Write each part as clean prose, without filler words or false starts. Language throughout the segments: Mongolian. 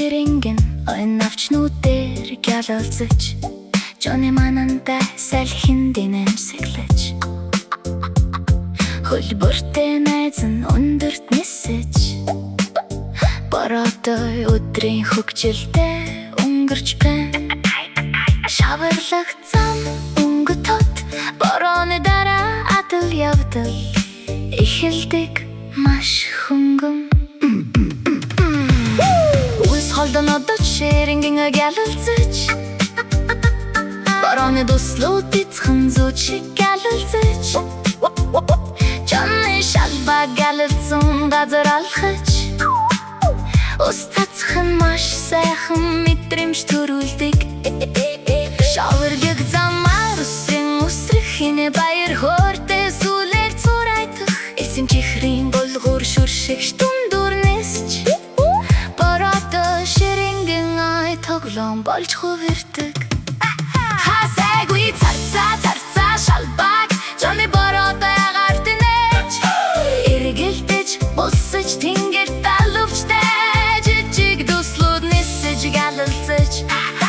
ширинген ойн навчнуудээр гялалзаж Johnny манантай салхин динэмсэглэж хөлбөртэй найз нь өндөрт нисэж бороотой өдрийн хөгжилтэй өнгөрч байна шаварлах зам өнгөтөд борооны дараа адал явдал эхэлдэг маш хөнгөн үс холдонодод ширинген гялалзаж борооны дуслууд эцхэн зүүж гялалзаж Johnny шалбаа гялалзсан газар алхаж ус цацхан маш сайхан мэдрэмж төрүүлдэг шаваргаг замаар үсэн үсрэхин баяр хөөртэй сүлээр цурайтах эсэм чихрийн болгуур шүршигч дундуур нисч бороотой ширинген ай тоглоом болж хувирдаг хасайгүй царцаа шалбаг Johnny бороотой агарт нэж эргэлдэж босож тэнгэр талувчтай жижиг дуслууд нисэж гялалзаж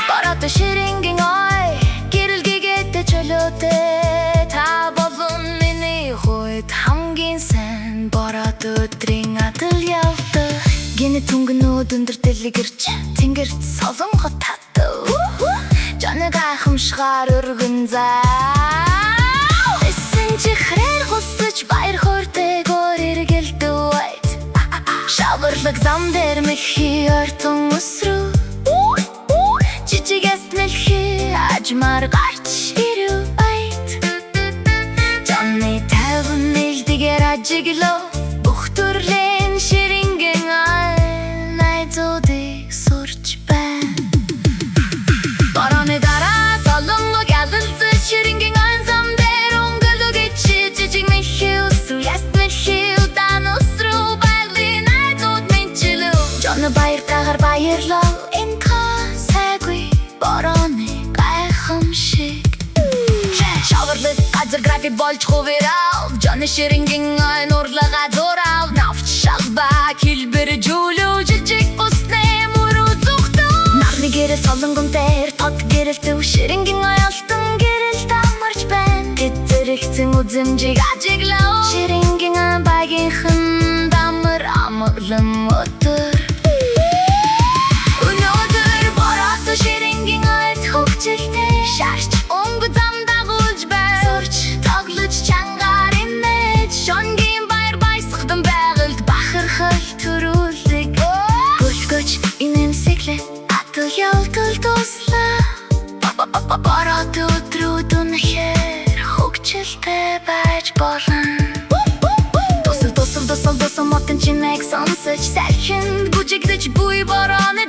бороотой ширинген ой гэрэлгээтэй чөлөөтэй та болон миний хувьд хамгийн сайн бороотой өдрийн адал явдал гинэ түнгэнүүд өндөр дэлгэрч тэнгэрт солонгот татав Johnny гайхамшгаар өргөн заа эсэн чихрээр хусаж баяр хөөртэйгээр эргэлдээд шаварлаг зам дээр мэхий ортон өсрүү жижигээс нэлхий ажмаар гарч ирүү байт Johnny таван нэлдгээр ажиглоо бүх төрлийн ширинген найзуудыг сурч байна борооны дараа солонго гялалзаж ширинген зам дээр өнгөлөгөж жижиг мэхий өсрүү яст мэхий удаан өсрүү байгалийн найзууд минчилүү Johnny баяртайгаар баярлав энэ сайгүй борооны гайхамшиг шаварлаг газар график болж хувирав Johnny ширинген нуурлага газурав навч шалбаа хэлбэр жүүлүү жижиг усны мөрөө зүхтүү нарны гэрэл солонгон дээр тод гэрэлтэв ширинген алтан гэрэл дамарч байна гэцэрэгцэн үзэмжиг ажиглав ширинген багийнхан дамар амглан өдөр ширинген айт хөгжилтэй шаарч өнгө зам дагуулж бай сурч тоглож чангаар инээж шонгийн баяр баясгадан байгальд бахархал төрүүлдэг гөлгөж инэмсэглээ адал явдал дуслаа бороотой өдрүүд үнэхээр хөгжилтэй байж болно дусал мотон чинэг сонсож сайхинд бүжигдэж буй борооны